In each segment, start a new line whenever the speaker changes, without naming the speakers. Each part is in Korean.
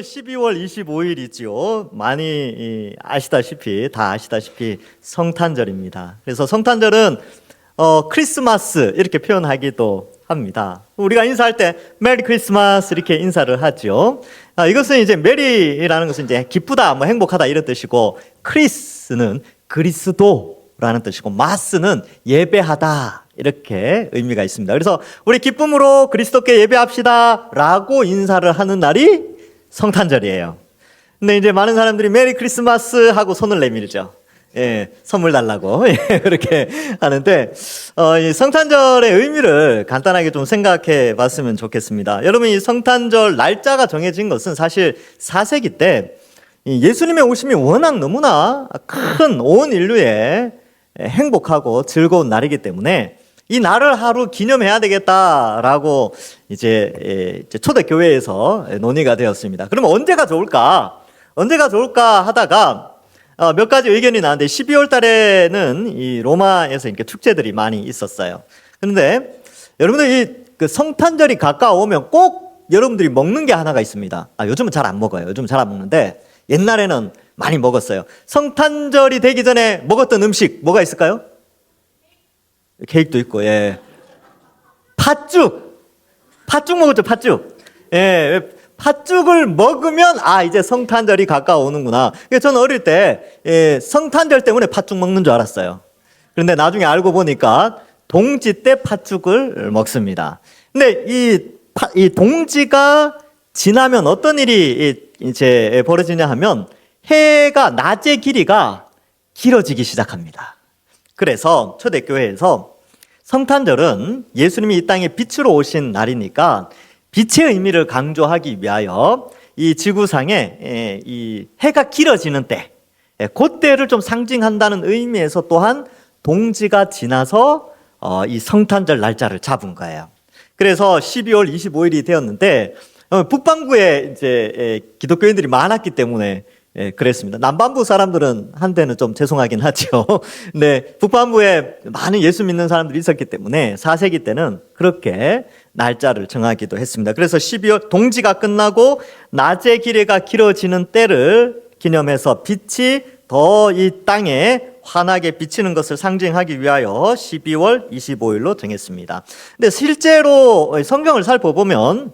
12월 25일이지요. 많이 다 아시다시피 성탄절입니다. 그래서 성탄절은 크리스마스 이렇게 표현하기도 합니다. 우리가 인사할 때 메리 크리스마스 이렇게 인사를 하죠. 이것은 이제 메리라는 것은 이제 기쁘다, 뭐 행복하다 이런 뜻이고, 크리스는 그리스도라는 뜻이고, 마스는 예배하다 이렇게 의미가 있습니다. 그래서 우리 기쁨으로 그리스도께 예배합시다라고 인사를 하는 날이 성탄절이에요. 근데 이제 많은 사람들이 메리 크리스마스 하고 손을 내밀죠. 예, 선물 달라고 그렇게 하는데 이 성탄절의 의미를 간단하게 좀 생각해 봤으면 좋겠습니다. 여러분, 이 성탄절 날짜가 정해진 것은 사실 4세기 때 예수님의 오심이 워낙 너무나 큰 온 인류의 행복하고 즐거운 날이기 때문에 이 날을 하루 기념해야 되겠다라고 이제 초대교회에서 논의가 되었습니다. 그러면 언제가 좋을까 하다가 몇 가지 의견이 나왔는데, 12월 달에는 이 로마에서 이렇게 축제들이 많이 있었어요. 그런데 여러분들 그 성탄절이 가까워오면 꼭 여러분들이 먹는 게 하나가 있습니다. 요즘은 잘 안 먹어요. 요즘 잘 안 먹는데 옛날에는 많이 먹었어요. 성탄절이 되기 전에 먹었던 음식 뭐가 있을까요? 케이크도 있고, 예. 팥죽 먹었죠, 팥죽. 예. 팥죽을 먹으면 이제 성탄절이 가까워오는구나. 저는 어릴 때 성탄절 때문에 팥죽 먹는 줄 알았어요. 그런데 나중에 알고 보니까 동지 때 팥죽을 먹습니다. 근데 이 동지가 지나면 어떤 일이 이제 벌어지냐 하면, 해가 낮의 길이가 길어지기 시작합니다. 그래서 초대교회에서 성탄절은 예수님이 이 땅에 빛으로 오신 날이니까 빛의 의미를 강조하기 위하여 이 지구상에 이 해가 길어지는 때, 그때를 좀 상징한다는 의미에서 또한 동지가 지나서 이 성탄절 날짜를 잡은 거예요. 그래서 12월 25일이 되었는데, 북반구에 이제 기독교인들이 많았기 때문에 그랬습니다. 남반부 사람들은 한때는 좀 죄송하긴 하죠. 근데 북반부에 많은 예수 믿는 사람들이 있었기 때문에 4세기 때는 그렇게 날짜를 정하기도 했습니다. 그래서 12월 동지가 끝나고 낮의 길이가 길어지는 때를 기념해서 빛이 더 이 땅에 환하게 비치는 것을 상징하기 위하여 12월 25일로 정했습니다. 근데 실제로 성경을 살펴보면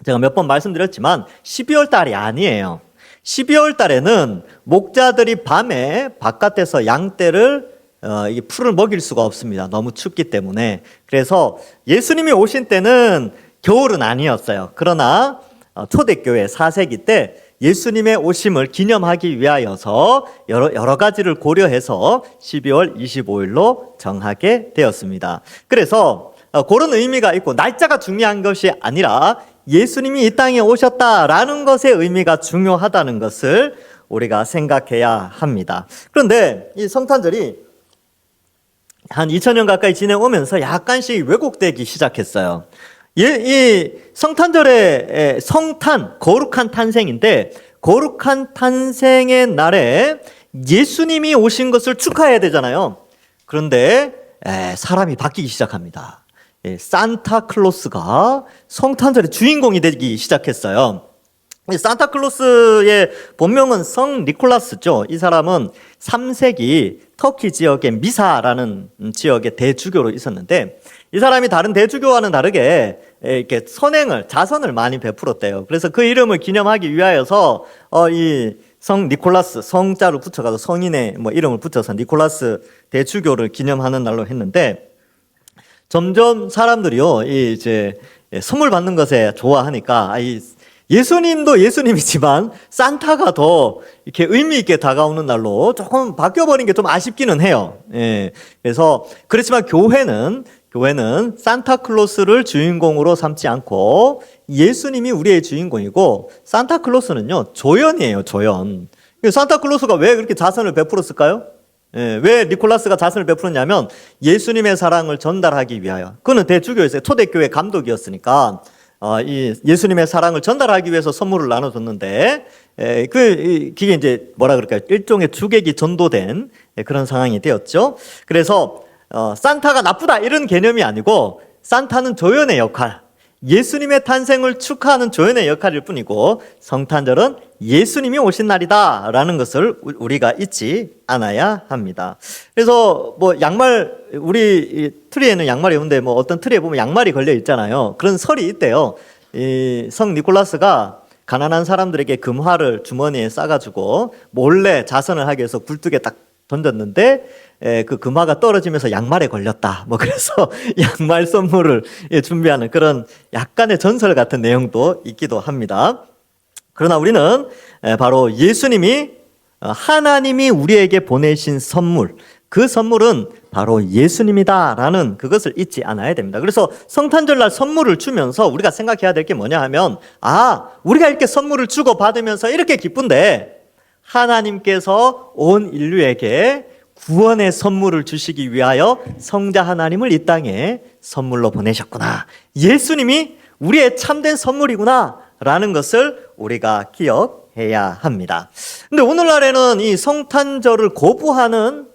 제가 몇 번 말씀드렸지만 12월 달이 아니에요. 12월 달에는 목자들이 밤에 바깥에서 양떼를 이 풀을 먹일 수가 없습니다. 너무 춥기 때문에. 그래서 예수님이 오신 때는 겨울은 아니었어요. 그러나 초대교회 4세기 때 예수님의 오심을 기념하기 위하여서 여러 가지를 고려해서 12월 25일로 정하게 되었습니다. 그래서 그런 의미가 있고, 날짜가 중요한 것이 아니라 예수님이 이 땅에 오셨다라는 것의 의미가 중요하다는 것을 우리가 생각해야 합니다. 그런데 이 성탄절이 한 2000년 가까이 지내오면서 약간씩 왜곡되기 시작했어요. 이 성탄절의 성탄, 거룩한 탄생인데, 거룩한 탄생의 날에 예수님이 오신 것을 축하해야 되잖아요. 그런데 사람이 바뀌기 시작합니다. 산타클로스가 성탄절의 주인공이 되기 시작했어요. 산타클로스의 본명은 성 니콜라스죠. 이 사람은 3세기 터키 지역의 미사라는 지역의 대주교로 있었는데, 이 사람이 다른 대주교와는 다르게 이렇게 자선을 많이 베풀었대요. 그래서 그 이름을 기념하기 위하여서 이 성 니콜라스, 성자를 붙여가지고 성인의 이름을 붙여서 니콜라스 대주교를 기념하는 날로 했는데, 점점 사람들이요, 이제 선물 받는 것에 좋아하니까 예수님도 예수님이지만 산타가 더 이렇게 의미 있게 다가오는 날로 조금 바뀌어버린 게 좀 아쉽기는 해요. 그래서 그렇지만 교회는 산타클로스를 주인공으로 삼지 않고 예수님이 우리의 주인공이고, 산타클로스는요 조연이에요, 조연. 산타클로스가 왜 그렇게 자선을 베풀었을까요? 왜 니콜라스가 자선을 베풀었냐면 예수님의 사랑을 전달하기 위하여. 그는 대주교였어요. 초대교회 감독이었으니까 이 예수님의 사랑을 전달하기 위해서 선물을 나눠줬는데, 그게 이제 일종의 주객이 전도된 그런 상황이 되었죠. 그래서 산타가 나쁘다 이런 개념이 아니고, 산타는 조연의 역할, 예수님의 탄생을 축하하는 조연의 역할일 뿐이고 성탄절은 예수님이 오신 날이다라는 것을 우리가 잊지 않아야 합니다. 그래서 뭐 양말, 우리 트리에는 양말이 있는데 뭐 어떤 트리에 보면 양말이 걸려 있잖아요. 그런 설이 있대요. 이 성 니콜라스가 가난한 사람들에게 금화를 주머니에 싸가지고 몰래 자선을 하기 위해서 굴뚝에 딱 던졌는데 그 금화가 떨어지면서 양말에 걸렸다. 뭐 그래서 양말 선물을 준비하는 그런 약간의 전설 같은 내용도 있기도 합니다. 그러나 우리는 바로 예수님이 하나님이 우리에게 보내신 선물, 그 선물은 바로 예수님이다라는 그것을 잊지 않아야 됩니다. 그래서 성탄절날 선물을 주면서 우리가 생각해야 될 게 뭐냐 하면, 우리가 이렇게 선물을 주고 받으면서 이렇게 기쁜데 하나님께서 온 인류에게 구원의 선물을 주시기 위하여 성자 하나님을 이 땅에 선물로 보내셨구나. 예수님이 우리의 참된 선물이구나 라는 것을 우리가 기억해야 합니다. 근데 오늘날에는 이 성탄절을 거부하는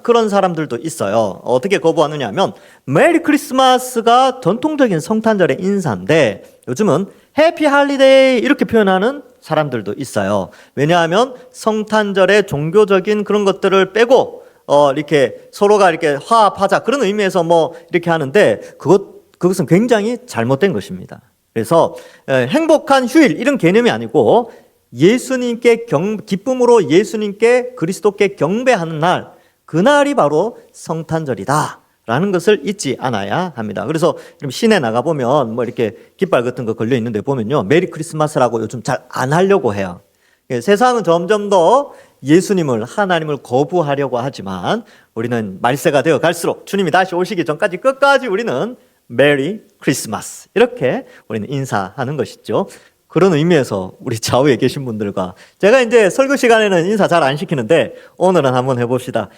그런 사람들도 있어요. 어떻게 거부하느냐 하면 메리 크리스마스가 전통적인 성탄절의 인사인데 요즘은 해피 할리데이 이렇게 표현하는 사람들도 있어요. 왜냐하면 성탄절의 종교적인 그런 것들을 빼고 이렇게 서로가 이렇게 화합하자 그런 의미에서 뭐 이렇게 하는데 그것은 굉장히 잘못된 것입니다. 그래서 행복한 휴일 이런 개념이 아니고 예수님께 기쁨으로 예수님께 그리스도께 경배하는 날, 그날이 바로 성탄절이다 라는 것을 잊지 않아야 합니다. 그래서 시내 나가보면 뭐 이렇게 깃발 같은 거 걸려 있는데 보면요, 메리 크리스마스라고 요즘 잘 안 하려고 해요. 세상은 점점 더 예수님을, 하나님을 거부하려고 하지만 우리는 말세가 되어 갈수록 주님이 다시 오시기 전까지 끝까지 우리는 메리 크리스마스 이렇게 우리는 인사하는 것이죠. 그런 의미에서 우리 좌우에 계신 분들과 제가 이제 설교 시간에는 인사 잘 안 시키는데 오늘은 한번 해봅시다.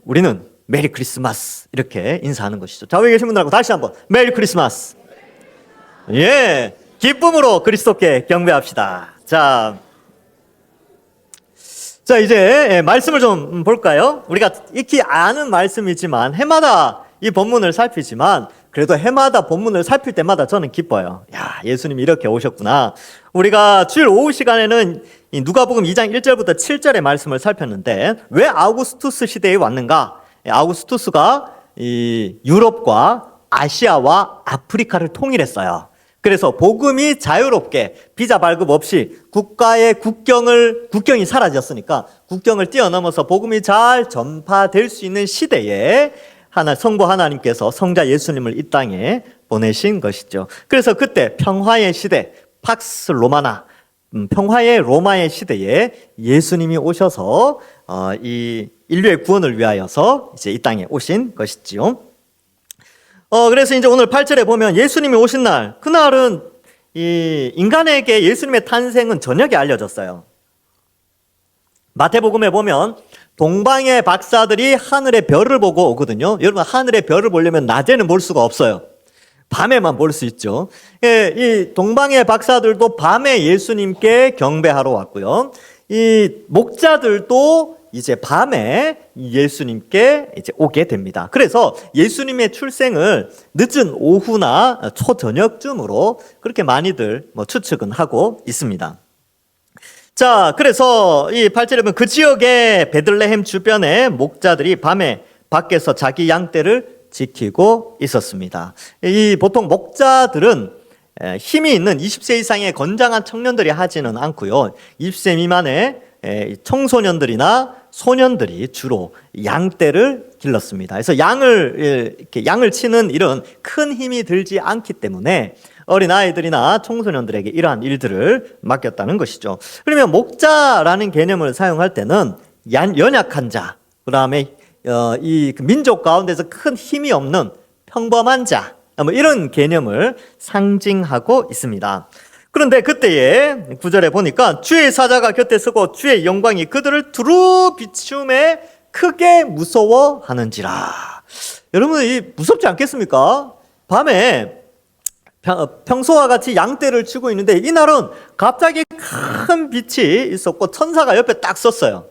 우리는 메리 크리스마스 이렇게 인사하는 것이죠. 좌우에 계신 분들하고 다시 한번 메리 크리스마스. 예, 기쁨으로 그리스도께 경배합시다. 자, 이제 말씀을 좀 볼까요? 우리가 익히 아는 말씀이지만 해마다 이 본문을 살피지만 그래도 해마다 본문을 살필 때마다 저는 기뻐요. 야, 예수님이 이렇게 오셨구나. 우리가 주일 오후 시간에는 누가복음 2장 1절부터 7절의 말씀을 살폈는데 왜 아우구스투스 시대에 왔는가? 아우구스투스가 이 유럽과 아시아와 아프리카를 통일했어요. 그래서 복음이 자유롭게 비자 발급 없이 국가의 국경이 사라졌으니까 국경을 뛰어넘어서 복음이 잘 전파될 수 있는 시대에 성부 하나님께서 성자 예수님을 이 땅에 보내신 것이죠. 그래서 그때 평화의 시대, 팍스 로마나, 평화의 로마의 시대에 예수님이 오셔서 이 인류의 구원을 위하여서 이제 이 땅에 오신 것이지요. 그래서 이제 오늘 8절에 보면 예수님이 오신 날, 그날은 이 인간에게 예수님의 탄생은 저녁에 알려졌어요. 마태복음에 보면 동방의 박사들이 하늘의 별을 보고 오거든요. 여러분, 하늘의 별을 보려면 낮에는 볼 수가 없어요. 밤에만 볼 수 있죠. 이 동방의 박사들도 밤에 예수님께 경배하러 왔고요. 이 목자들도 이제 밤에 예수님께 이제 오게 됩니다. 그래서 예수님의 출생을 늦은 오후나 초저녁쯤으로 그렇게 많이들 추측은 하고 있습니다. 자, 그래서 이 8절에 보면 그 지역의 베들레헴 주변에 목자들이 밤에 밖에서 자기 양떼를 지키고 있었습니다. 이 보통 목자들은 힘이 있는 20세 이상의 건장한 청년들이 하지는 않고요. 20세 미만의 청소년들이나 소년들이 주로 양떼를 길렀습니다. 그래서 양을 치는 일은 큰 힘이 들지 않기 때문에 어린아이들이나 청소년들에게 이러한 일들을 맡겼다는 것이죠. 그러면 목자라는 개념을 사용할 때는 연약한 자, 그 다음에 이 민족 가운데서 큰 힘이 없는 평범한 자, 뭐 이런 개념을 상징하고 있습니다. 그런데 그때에 9절에 보니까 주의 사자가 곁에 서고 주의 영광이 그들을 두루 비춤에 크게 무서워하는지라. 여러분, 이 무섭지 않겠습니까? 밤에 평소와 같이 양떼를 치고 있는데 이날은 갑자기 큰 빛이 있었고 천사가 옆에 딱 섰어요.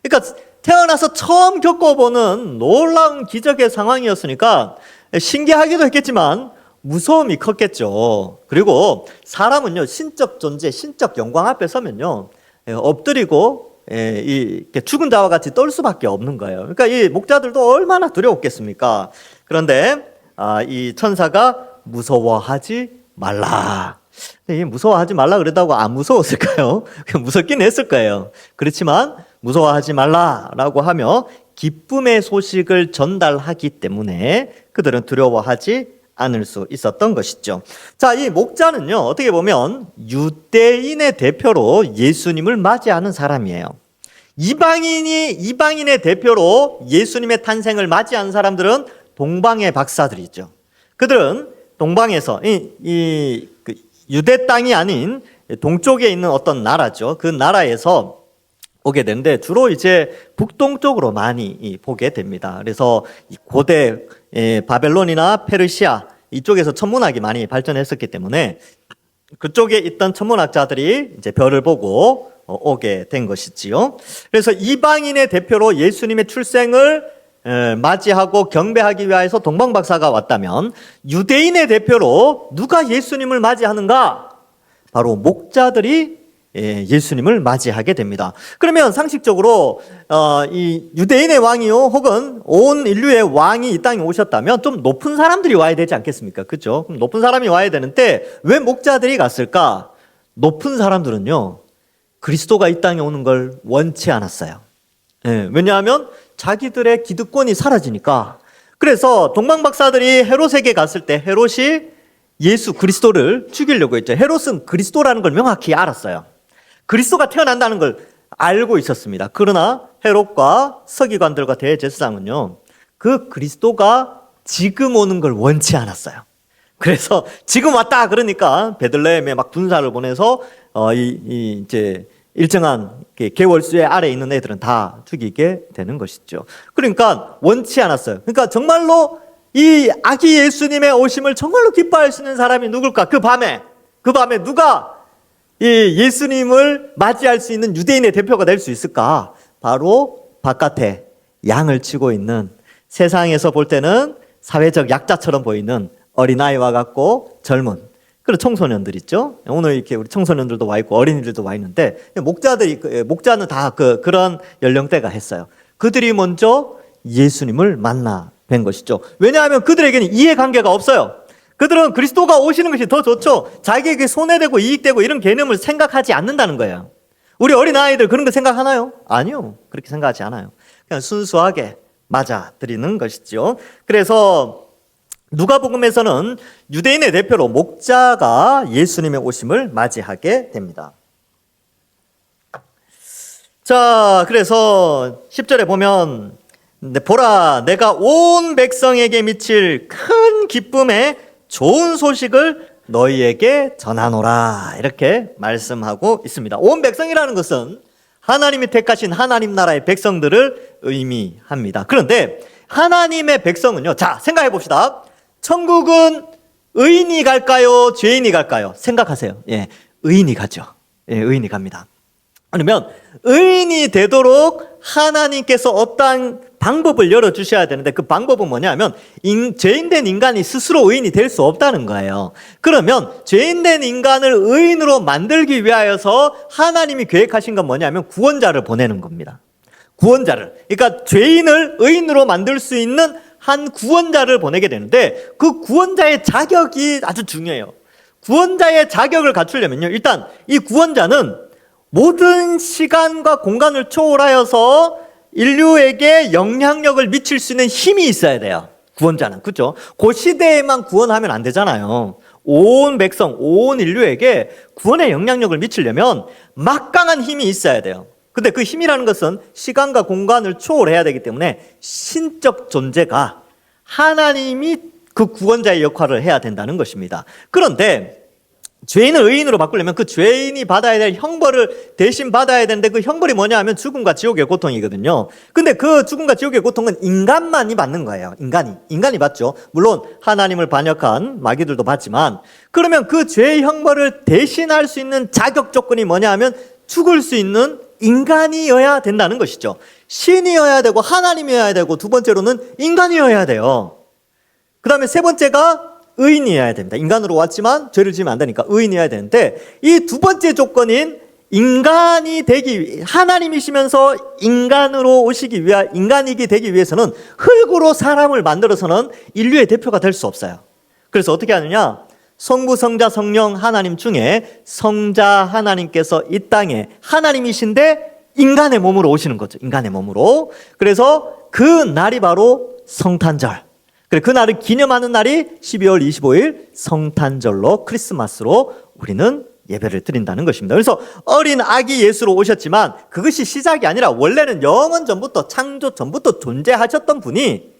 그러니까 태어나서 처음 겪어보는 놀라운 기적의 상황이었으니까 신기하기도 했겠지만 무서움이 컸겠죠. 그리고 사람은요, 신적 존재, 신적 영광 앞에 서면요, 엎드리고 이렇게 죽은 자와 같이 떨 수밖에 없는 거예요. 그러니까 이 목자들도 얼마나 두려웠겠습니까? 그런데 이 천사가 무서워하지 말라. 이 무서워하지 말라 그랬다고 안 무서웠을까요? 무섭긴 했을 거예요. 그렇지만 무서워하지 말라라고 하며 기쁨의 소식을 전달하기 때문에 그들은 두려워하지 않을 수 있었던 것이죠. 자, 이 목자는요, 어떻게 보면 유대인의 대표로 예수님을 맞이하는 사람이에요. 이방인의 대표로 예수님의 탄생을 맞이한 사람들은 동방의 박사들이죠. 그들은 동방에서 그 유대 땅이 아닌 동쪽에 있는 어떤 나라죠. 그 나라에서 오게 되는데 주로 이제 북동쪽으로 많이 보게 됩니다. 그래서 고대 바벨론이나 페르시아 이쪽에서 천문학이 많이 발전했었기 때문에 그쪽에 있던 천문학자들이 이제 별을 보고 오게 된 것이지요. 그래서 이방인의 대표로 예수님의 출생을 맞이하고 경배하기 위해서 동방박사가 왔다면 유대인의 대표로 누가 예수님을 맞이하는가? 바로 목자들이 예수님을 맞이하게 됩니다. 그러면 상식적으로 이 유대인의 왕이요 혹은 온 인류의 왕이 이 땅에 오셨다면 좀 높은 사람들이 와야 되지 않겠습니까? 그렇죠? 그럼 높은 사람이 와야 되는데 왜 목자들이 갔을까? 높은 사람들은요 그리스도가 이 땅에 오는 걸 원치 않았어요. 왜냐하면 자기들의 기득권이 사라지니까. 그래서 동방박사들이 헤롯에게 갔을 때 헤롯이 예수 그리스도를 죽이려고 했죠. 헤롯은 그리스도라는 걸 명확히 알았어요. 그리스도가 태어난다는 걸 알고 있었습니다. 그러나 헤롯과 서기관들과 대제사장은요, 그 그리스도가 지금 오는 걸 원치 않았어요. 그래서 지금 왔다 그러니까 베들레헴에 막 군사를 보내서 이제 일정한 계월수의 아래에 있는 애들은 다 죽이게 되는 것이죠. 그러니까 원치 않았어요. 그러니까 정말로 이 아기 예수님의 오심을 정말로 기뻐할 수 있는 사람이 누굴까? 그 밤에 누가 이 예수님을 맞이할 수 있는 유대인의 대표가 될 수 있을까? 바로 바깥에 양을 치고 있는 세상에서 볼 때는 사회적 약자처럼 보이는 어린아이와 같고 젊은 그런 청소년들 있죠. 오늘 이렇게 우리 청소년들도 와 있고 어린이들도 와 있는데 목자는 다 그런 연령대가 했어요. 그들이 먼저 예수님을 만나 뵌 것이죠. 왜냐하면 그들에게는 이해관계가 없어요. 그들은 그리스도가 오시는 것이 더 좋죠. 자기에게 손해되고 이익되고 이런 개념을 생각하지 않는다는 거예요. 우리 어린아이들 그런 거 생각하나요? 아니요. 그렇게 생각하지 않아요. 그냥 순수하게 맞아들이는 것이죠. 그래서 누가복음에서는 유대인의 대표로 목자가 예수님의 오심을 맞이하게 됩니다. 자, 그래서 10절에 보면 보라, 내가 온 백성에게 미칠 큰 기쁨의 좋은 소식을 너희에게 전하노라, 이렇게 말씀하고 있습니다. 온 백성이라는 것은 하나님이 택하신 하나님 나라의 백성들을 의미합니다. 그런데 하나님의 백성은요, 자, 생각해 봅시다. 천국은 의인이 갈까요? 죄인이 갈까요? 생각하세요. 의인이 가죠. 의인이 갑니다. 그러면 의인이 되도록 하나님께서 어떠한 방법을 열어주셔야 되는데 그 방법은 뭐냐면 죄인된 인간이 스스로 의인이 될 수 없다는 거예요. 그러면 죄인된 인간을 의인으로 만들기 위하여서 하나님이 계획하신 건 뭐냐면 구원자를 보내는 겁니다. 구원자를. 그러니까 죄인을 의인으로 만들 수 있는 한 구원자를 보내게 되는데 그 구원자의 자격이 아주 중요해요. 구원자의 자격을 갖추려면요, 일단 이 구원자는 모든 시간과 공간을 초월하여서 인류에게 영향력을 미칠 수 있는 힘이 있어야 돼요. 구원자는. 그렇죠? 그 시대에만 구원하면 안 되잖아요. 온 백성, 온 인류에게 구원의 영향력을 미치려면 막강한 힘이 있어야 돼요. 근데 그 힘이라는 것은 시간과 공간을 초월해야 되기 때문에 신적 존재가 하나님이 그 구원자의 역할을 해야 된다는 것입니다. 그런데 죄인을 의인으로 바꾸려면 그 죄인이 받아야 될 형벌을 대신 받아야 되는데 그 형벌이 뭐냐 하면 죽음과 지옥의 고통이거든요. 근데 그 죽음과 지옥의 고통은 인간만이 받는 거예요. 인간이 받죠. 물론 하나님을 반역한 마귀들도 받지만, 그러면 그 죄의 형벌을 대신할 수 있는 자격 조건이 뭐냐 하면 죽을 수 있는 인간이어야 된다는 것이죠. 신이어야 되고 하나님이어야 되고 두 번째로는 인간이어야 돼요. 그 다음에 세 번째가 의인이어야 됩니다. 인간으로 왔지만 죄를 지으면 안 되니까 의인이어야 되는데, 이 두 번째 조건인 인간이 되기, 하나님이시면서 인간으로 오시기 위하, 인간이기 되기 위해서는 흙으로 사람을 만들어서는 인류의 대표가 될 수 없어요. 그래서 어떻게 하느냐? 성부, 성자, 성령 하나님 중에 성자 하나님께서 이 땅에 하나님이신데 인간의 몸으로 오시는 거죠. 인간의 몸으로. 그래서 그 날이 바로 성탄절. 그 날을 기념하는 날이 12월 25일 성탄절로, 크리스마스로 우리는 예배를 드린다는 것입니다. 그래서 어린 아기 예수로 오셨지만 그것이 시작이 아니라 원래는 영원 전부터, 창조 전부터 존재하셨던 분이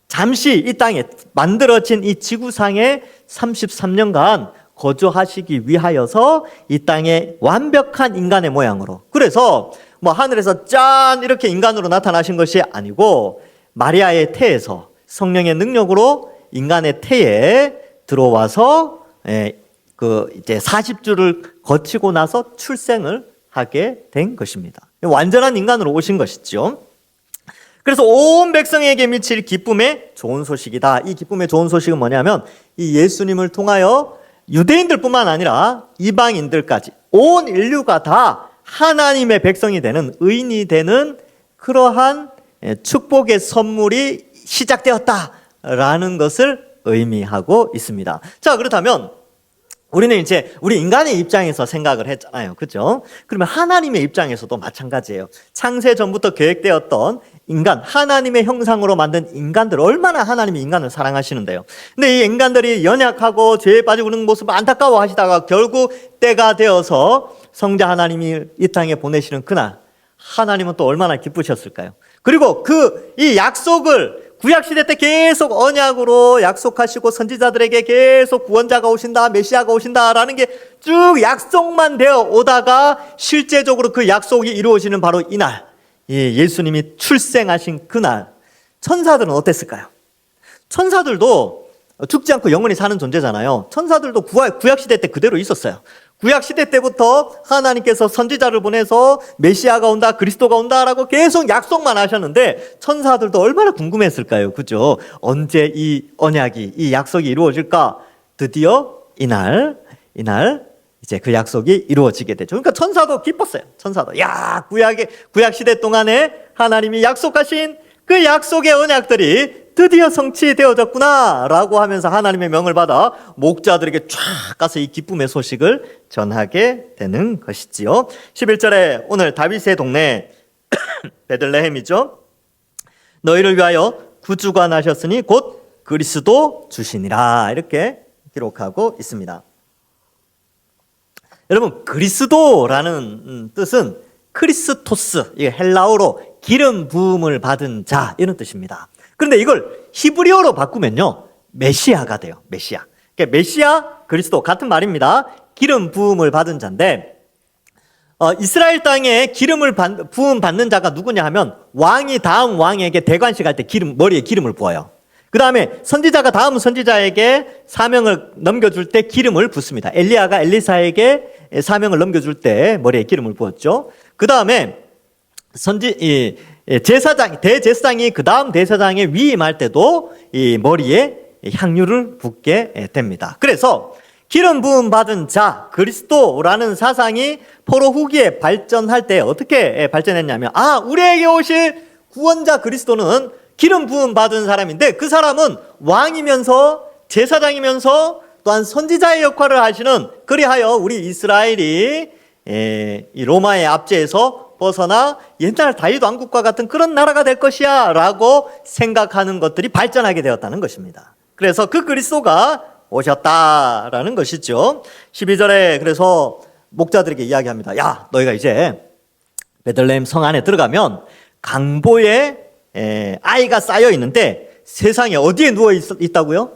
잠시 이 땅에 만들어진 이 지구상에 33년간 거주하시기 위하여서 이 땅에 완벽한 인간의 모양으로, 그래서 뭐 하늘에서 짠 이렇게 인간으로 나타나신 것이 아니고 마리아의 태에서 성령의 능력으로 인간의 태에 들어와서 이제 40주를 거치고 나서 출생을 하게 된 것입니다. 완전한 인간으로 오신 것이죠. 그래서 온 백성에게 미칠 기쁨의 좋은 소식이다. 이 기쁨의 좋은 소식은 뭐냐면 이 예수님을 통하여 유대인들뿐만 아니라 이방인들까지 온 인류가 다 하나님의 백성이 되는, 의인이 되는 그러한 축복의 선물이 시작되었다라는 것을 의미하고 있습니다. 자, 그렇다면 우리는 이제 우리 인간의 입장에서 생각을 했잖아요. 그죠? 그러면 하나님의 입장에서도 마찬가지예요. 창세 전부터 계획되었던 인간, 하나님의 형상으로 만든 인간들, 얼마나 하나님이 인간을 사랑하시는데요. 근데 이 인간들이 연약하고 죄에 빠지고 그런 모습을 안타까워 하시다가 결국 때가 되어서 성자 하나님이 이 땅에 보내시는 그날, 하나님은 또 얼마나 기쁘셨을까요? 그리고 이 약속을 구약시대 때 계속 언약으로 약속하시고 선지자들에게 계속 구원자가 오신다, 메시아가 오신다라는 게 쭉 약속만 되어 오다가 실제적으로 그 약속이 이루어지는 바로 이날, 예수님이 출생하신 그날, 천사들은 어땠을까요? 천사들도 죽지 않고 영원히 사는 존재잖아요. 천사들도 구약시대 때 그대로 있었어요. 구약시대 때부터 하나님께서 선지자를 보내서 메시아가 온다, 그리스도가 온다라고 계속 약속만 하셨는데 천사들도 얼마나 궁금했을까요? 그죠? 언제 이 언약이, 이 약속이 이루어질까? 드디어 이날 이제 그 약속이 이루어지게 되죠. 그러니까 천사도 기뻤어요. 천사도. 야, 구약시대 동안에 하나님이 약속하신 그 약속의 언약들이 드디어 성취되어졌구나 라고 하면서 하나님의 명을 받아 목자들에게 쫙 가서 이 기쁨의 소식을 전하게 되는 것이지요. 11절에 오늘 다윗의 동네 베들레헴이죠. 너희를 위하여 구주가 나셨으니 곧 그리스도 주시니라, 이렇게 기록하고 있습니다. 여러분, 그리스도라는 뜻은 크리스토스, 이게 헬라어로 기름 부음을 받은 자, 이런 뜻입니다. 그런데 이걸 히브리어로 바꾸면요, 메시아가 돼요. 메시아. 그러니까 메시아, 그리스도 같은 말입니다. 기름 부음을 받은 자인데, 이스라엘 땅에 기름을 부음 받는 자가 누구냐 하면 왕이 다음 왕에게 대관식 할 때 머리에 기름을 부어요. 그 다음에 선지자가 다음 선지자에게 사명을 넘겨줄 때 기름을 붓습니다. 엘리야가 엘리사에게 사명을 넘겨줄 때 머리에 기름을 부었죠. 그 다음에 대제사장이 그 다음 대제사장에 위임할 때도 이 머리에 향유를 붓게 됩니다. 그래서 기름 부음 받은 자, 그리스도라는 사상이 포로 후기에 발전할 때 어떻게 발전했냐면, 우리에게 오실 구원자 그리스도는 기름 부음 받은 사람인데, 그 사람은 왕이면서 제사장이면서 또한 선지자의 역할을 하시는, 그리하여 우리 이스라엘이 이 로마의 압제에서 벗어나 옛날 다윗 왕국과 같은 그런 나라가 될 것이야 라고 생각하는 것들이 발전하게 되었다는 것입니다. 그래서 그 그리스도가 오셨다라는 것이죠. 12절에 그래서 목자들에게 이야기합니다. 야, 너희가 이제 베들레헴 성 안에 들어가면 강보에 아이가 쌓여 있는데 세상에 어디에 누워 있다고요?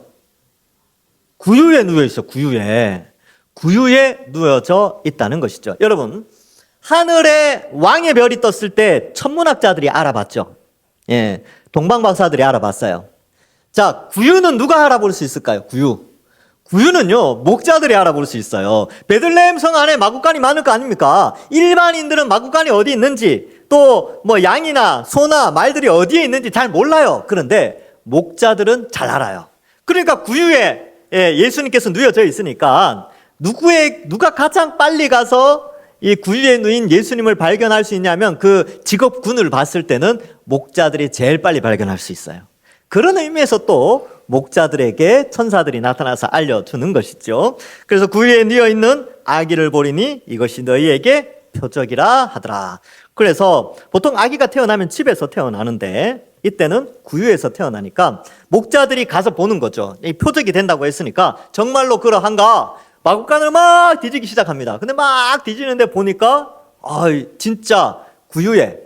구유에 누워 있어. 구유에 누워져 있다는 것이죠. 여러분, 하늘에 왕의 별이 떴을 때 천문학자들이 알아봤죠. 동방박사들이 알아봤어요. 자, 구유는 누가 알아볼 수 있을까요? 구유는요, 목자들이 알아볼 수 있어요. 베들레헴 성 안에 마구간이 많을 거 아닙니까? 일반인들은 마구간이 어디 있는지, 또 뭐 양이나 소나 말들이 어디에 있는지 잘 몰라요. 그런데 목자들은 잘 알아요. 그러니까 구유에 예수님께서 누워져 있으니까 누가 가장 빨리 가서 이 구유에 누인 예수님을 발견할 수 있냐면 그 직업군을 봤을 때는 목자들이 제일 빨리 발견할 수 있어요. 그런 의미에서 또 목자들에게 천사들이 나타나서 알려주는 것이죠. 그래서 구유에 누워 있는 아기를 보리니 이것이 너희에게 표적이라 하더라. 그래서 보통 아기가 태어나면 집에서 태어나는데 이때는 구유에서 태어나니까 목자들이 가서 보는 거죠. 이 표적이 된다고 했으니까 정말로 그러한가? 마구간을 막 뒤지기 시작합니다. 근데 막 뒤지는데 보니까 진짜 구유에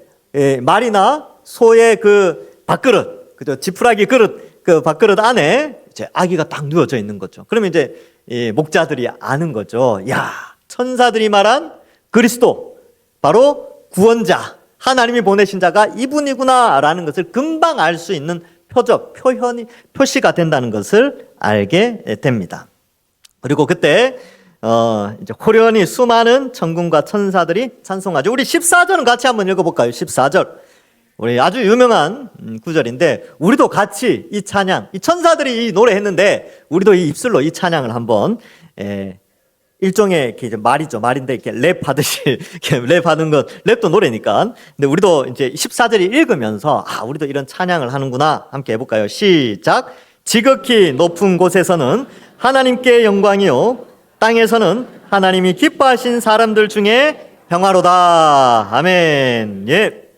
말이나 소의 그 밥그릇, 그죠? 지푸라기 그릇, 그 밥그릇 안에 이제 아기가 딱 누워져 있는 거죠. 그러면 이제 목자들이 아는 거죠. 야, 천사들이 말한 그리스도, 바로 구원자, 하나님이 보내신 자가 이분이구나라는 것을 금방 알 수 있는 표시가 된다는 것을 알게 됩니다. 그리고 그때 이제 호련히 수많은 천군과 천사들이 찬송하죠. 우리 14절은 같이 한번 읽어볼까요? 14절. 우리 아주 유명한 구절인데 우리도 같이 이 찬양, 이 천사들이 이 노래했는데 우리도 이 입술로 이 찬양을 한번 일종의 이제 말이죠. 말인데 이렇게 랩하듯이 이렇게 랩하는 건 랩도 노래니까. 근데 우리도 이제 14절이 읽으면서 우리도 이런 찬양을 하는구나. 함께 해볼까요? 시작. 지극히 높은 곳에서는 하나님께 영광이요 땅에서는 하나님이 기뻐하신 사람들 중에 평화로다. 아멘. 예.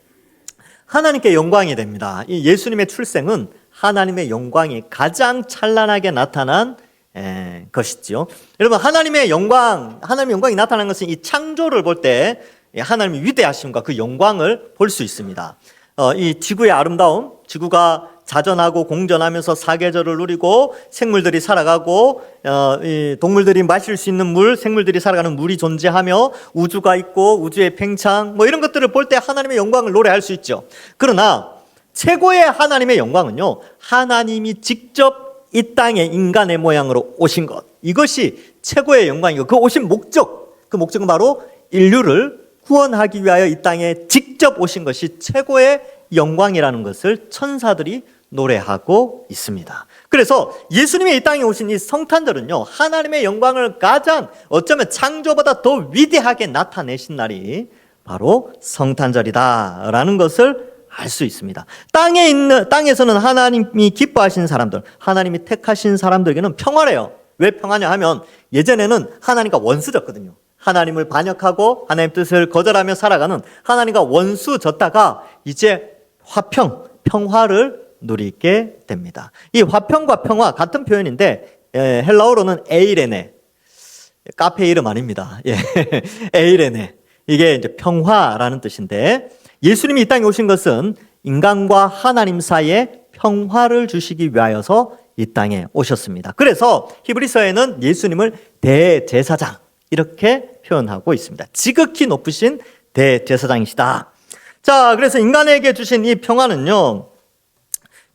하나님께 영광이 됩니다. 이 예수님의 출생은 하나님의 영광이 가장 찬란하게 나타난 것이지요. 여러분, 하나님의 영광이 나타난 것은 이 창조를 볼 때 하나님의 위대하심과 그 영광을 볼 수 있습니다. 이 지구의 아름다움, 지구가 자전하고 공전하면서 사계절을 누리고 생물들이 살아가고 이 동물들이 마실 수 있는 물, 생물들이 살아가는 물이 존재하며 우주가 있고 우주의 팽창 이런 것들을 볼 때 하나님의 영광을 노래할 수 있죠. 그러나 최고의 하나님의 영광은요, 하나님이 직접 이 땅에 인간의 모양으로 오신 것, 이것이 최고의 영광이고 그 오신 목적, 그 목적은 바로 인류를 구원하기 위하여 이 땅에 직접 오신 것이 최고의 영광이라는 것을 천사들이 노래하고 있습니다. 그래서 예수님이 이 땅에 오신 이 성탄절은요, 하나님의 영광을 가장 어쩌면 창조보다 더 위대하게 나타내신 날이 바로 성탄절이다라는 것을 알 수 있습니다. 땅에서는 하나님이 기뻐하신 사람들, 하나님이 택하신 사람들에게는 평화래요. 왜 평화냐 하면 예전에는 하나님과 원수졌거든요. 하나님을 반역하고 하나님 뜻을 거절하며 살아가는 하나님과 원수졌다가 이제 평화를 누리게 됩니다. 이 화평과 평화 같은 표현인데 헬라어로는 에이레네, 카페 이름 아닙니다. 에이레네, 이게 이제 평화라는 뜻인데 예수님이 이 땅에 오신 것은 인간과 하나님 사이에 평화를 주시기 위하여서 이 땅에 오셨습니다. 그래서 히브리서에는 예수님을 대제사장 이렇게 표현하고 있습니다. 지극히 높으신 대제사장이시다. 자, 그래서 인간에게 주신 이 평화는요,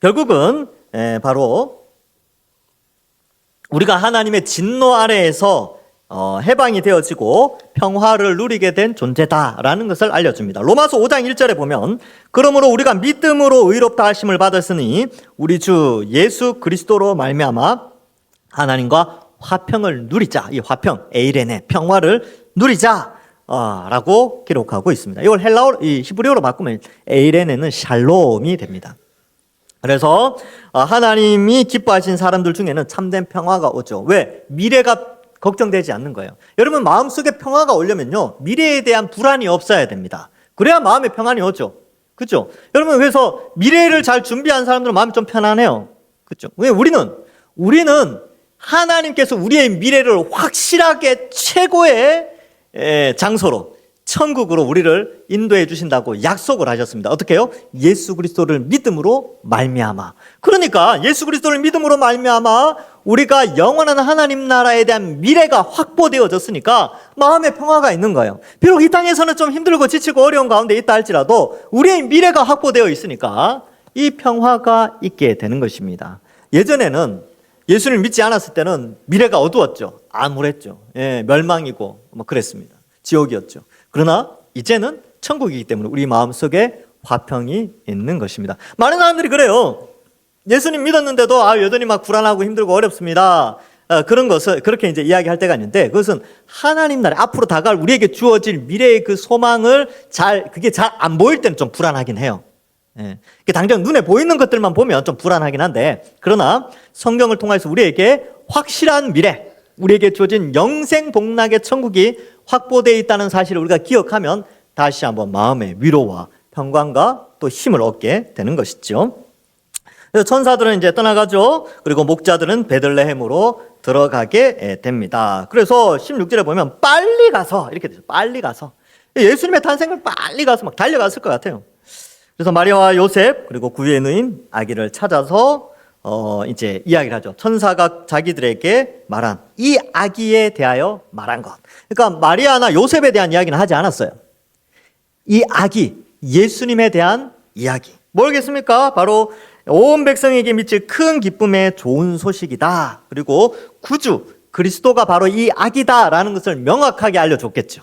결국은 바로 우리가 하나님의 진노 아래에서 해방이 되어지고 평화를 누리게 된 존재다라는 것을 알려줍니다. 로마서 5장 1절에 보면 그러므로 우리가 믿음으로 의롭다 하심을 받았으니 우리 주 예수 그리스도로 말미암아 하나님과 화평을 누리자. 이 화평, 에이레네, 평화를 누리자 라고 기록하고 있습니다. 이걸 이 히브리어로 바꾸면 에이레네는 샬롬이 됩니다. 그래서 하나님이 기뻐하신 사람들 중에는 참된 평화가 오죠. 왜? 미래가 걱정되지 않는 거예요. 여러분, 마음속에 평화가 오려면요, 미래에 대한 불안이 없어야 됩니다. 그래야 마음에 평안이 오죠. 그렇죠? 여러분, 그래서 미래를 잘 준비한 사람들은 마음이 좀 편안해요. 그렇죠? 왜? 우리는 하나님께서 우리의 미래를 확실하게 최고의 장소로, 천국으로 우리를 인도해 주신다고 약속을 하셨습니다. 어떻게 해요? 예수 그리스도를 믿음으로 말미암아. 그러니까 예수 그리스도를 믿음으로 말미암아 우리가 영원한 하나님 나라에 대한 미래가 확보되어졌으니까 마음에 평화가 있는 거예요. 비록 이 땅에서는 좀 힘들고 지치고 어려운 가운데 있다 할지라도 우리의 미래가 확보되어 있으니까 이 평화가 있게 되는 것입니다. 예전에는 예수를 믿지 않았을 때는 미래가 어두웠죠. 암울했죠. 멸망이고 그랬습니다. 지옥이었죠. 그러나 이제는 천국이기 때문에 우리 마음속에 화평이 있는 것입니다. 많은 사람들이 그래요. 예수님 믿었는데도 여전히 막 불안하고 힘들고 어렵습니다. 그런 것을 그렇게 이제 이야기할 때가 있는데, 그것은 하나님 나라 앞으로 다가올 우리에게 주어질 미래의 그 소망을 그게 잘 안 보일 때는 좀 불안하긴 해요. 예. 당장 눈에 보이는 것들만 보면 좀 불안하긴 한데, 그러나 성경을 통해서 우리에게 확실한 미래, 우리에게 주어진 영생 복락의 천국이 확보되어 있다는 사실을 우리가 기억하면 다시 한번 마음의 위로와 평강과 또 힘을 얻게 되는 것이죠. 그래서 천사들은 이제 떠나가죠. 그리고 목자들은 베들레헴으로 들어가게 됩니다. 그래서 16절에 보면 빨리 가서, 이렇게 되죠. 빨리 가서. 예수님의 탄생을 빨리 가서 막 달려갔을 것 같아요. 그래서 마리아와 요셉 그리고 구유에 누인 아기를 찾아서 이제 이야기를 하죠. 천사가 자기들에게 말한 이 아기에 대하여 말한 것. 그러니까 마리아나 요셉에 대한 이야기는 하지 않았어요. 이 아기, 예수님에 대한 이야기. 뭐겠습니까? 바로 온 백성에게 미칠 큰 기쁨의 좋은 소식이다. 그리고 구주, 그리스도가 바로 이 아기다라는 것을 명확하게 알려줬겠죠.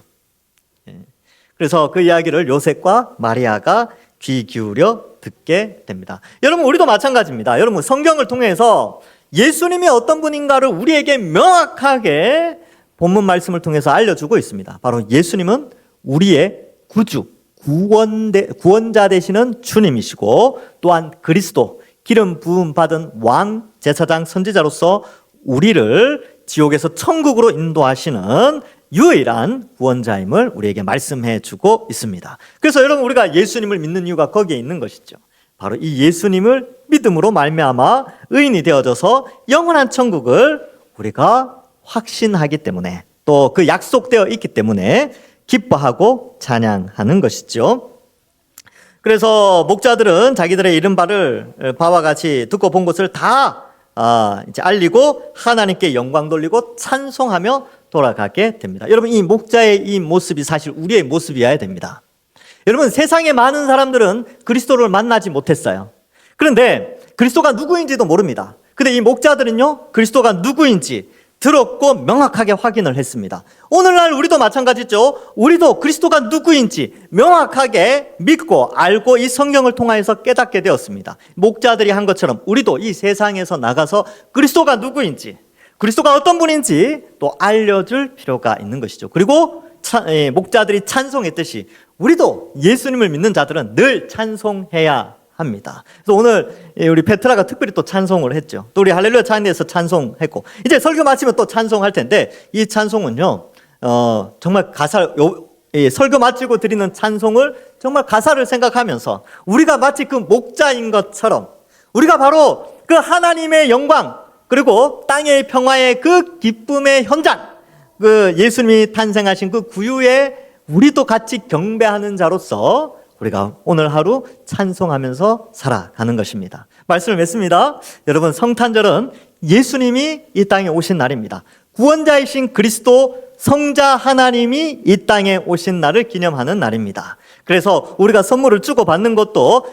그래서 그 이야기를 요셉과 마리아가 귀 기울여 듣게 됩니다. 여러분, 우리도 마찬가지입니다. 여러분, 성경을 통해서 예수님이 어떤 분인가를 우리에게 명확하게 본문 말씀을 통해서 알려주고 있습니다. 바로 예수님은 우리의 구주, 구원자 되시는 주님이시고, 또한 그리스도, 기름 부음 받은 왕, 제사장, 선지자로서 우리를 지옥에서 천국으로 인도하시는 유일한 구원자임을 우리에게 말씀해 주고 있습니다. 그래서 여러분, 우리가 예수님을 믿는 이유가 거기에 있는 것이죠. 바로 이 예수님을 믿음으로 말미암아 의인이 되어져서 영원한 천국을 우리가 확신하기 때문에, 또 그 약속되어 있기 때문에 기뻐하고 찬양하는 것이죠. 그래서 목자들은 자기들의 이른 바와 같이 듣고 본 것을 다 이제 알리고 하나님께 영광 돌리고 찬송하며 돌아가게 됩니다. 여러분, 이 목자의 이 모습이 사실 우리의 모습이어야 됩니다. 여러분, 세상에 많은 사람들은 그리스도를 만나지 못했어요. 그런데 그리스도가 누구인지도 모릅니다. 근데 이 목자들은요, 그리스도가 누구인지 들었고 명확하게 확인을 했습니다. 오늘날 우리도 마찬가지죠. 우리도 그리스도가 누구인지 명확하게 믿고 알고 이 성경을 통해서 깨닫게 되었습니다. 목자들이 한 것처럼 우리도 이 세상에서 나가서 그리스도가 누구인지, 그리스도가 어떤 분인지 또 알려줄 필요가 있는 것이죠. 그리고 목자들이 찬송했듯이 우리도 예수님을 믿는 자들은 늘 찬송해야 합니다. 그래서 오늘 우리 페트라가 특별히 또 찬송을 했죠. 또 우리 할렐루야 찬양대에서 찬송했고, 이제 설교 마치면 또 찬송할 텐데, 이 찬송은요, 정말 설교 마치고 드리는 찬송을 정말 가사를 생각하면서 우리가 마치 그 목자인 것처럼 우리가 바로 그 하나님의 영광, 그리고 땅의 평화의 그 기쁨의 현장, 그 예수님이 탄생하신 그 구유에 우리도 같이 경배하는 자로서 우리가 오늘 하루 찬송하면서 살아가는 것입니다. 말씀을 맺습니다. 여러분, 성탄절은 예수님이 이 땅에 오신 날입니다. 구원자이신 그리스도 성자 하나님이 이 땅에 오신 날을 기념하는 날입니다. 그래서 우리가 선물을 주고받는 것도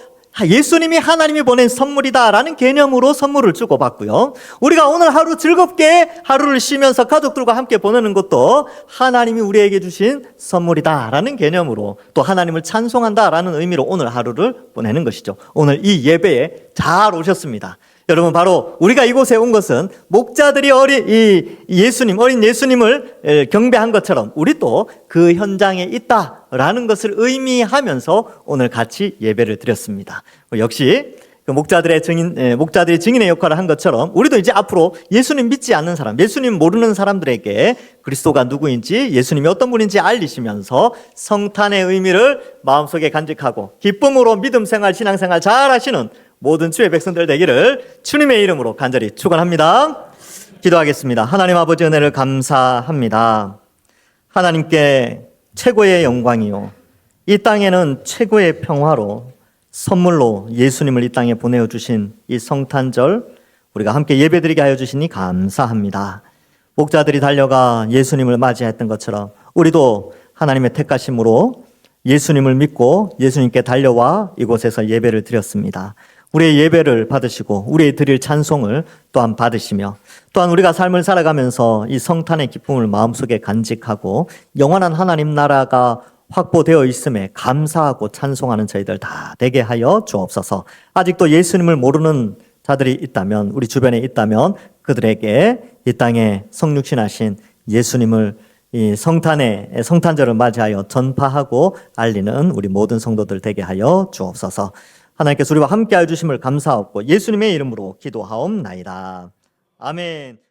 예수님이 하나님이 보낸 선물이다라는 개념으로 선물을 주고받고요. 우리가 오늘 하루 즐겁게 하루를 쉬면서 가족들과 함께 보내는 것도 하나님이 우리에게 주신 선물이다라는 개념으로, 또 하나님을 찬송한다라는 의미로 오늘 하루를 보내는 것이죠. 오늘 이 예배에 잘 오셨습니다. 여러분, 바로 우리가 이곳에 온 것은 목자들이 어린 예수님을 경배한 것처럼 우리도 그 현장에 있다라는 것을 의미하면서 오늘 같이 예배를 드렸습니다. 역시 목자들이 증인의 역할을 한 것처럼 우리도 이제 앞으로 예수님 믿지 않는 사람, 예수님 모르는 사람들에게 그리스도가 누구인지, 예수님이 어떤 분인지 알리시면서 성탄의 의미를 마음속에 간직하고 기쁨으로 믿음 생활, 신앙 생활 잘 하시는 모든 주의 백성들 되기를 주님의 이름으로 간절히 축원합니다. 기도하겠습니다. 하나님 아버지, 은혜를 감사합니다. 하나님께 최고의 영광이요, 이 땅에는 최고의 평화로 선물로 예수님을 이 땅에 보내어 주신 이 성탄절, 우리가 함께 예배드리게 하여 주시니 감사합니다. 목자들이 달려가 예수님을 맞이했던 것처럼 우리도 하나님의 택하심으로 예수님을 믿고 예수님께 달려와 이곳에서 예배를 드렸습니다. 우리의 예배를 받으시고 우리의 드릴 찬송을 또한 받으시며, 또한 우리가 삶을 살아가면서 이 성탄의 기쁨을 마음속에 간직하고 영원한 하나님 나라가 확보되어 있음에 감사하고 찬송하는 저희들 다 되게 하여 주옵소서. 아직도 예수님을 모르는 자들이 있다면, 우리 주변에 있다면 그들에게 이 땅에 성육신하신 예수님을 이 성탄절을 맞이하여 전파하고 알리는 우리 모든 성도들 되게 하여 주옵소서. 하나님께서 우리와 함께 해 주심을 감사하고 예수님의 이름으로 기도하옵나이다. 아멘.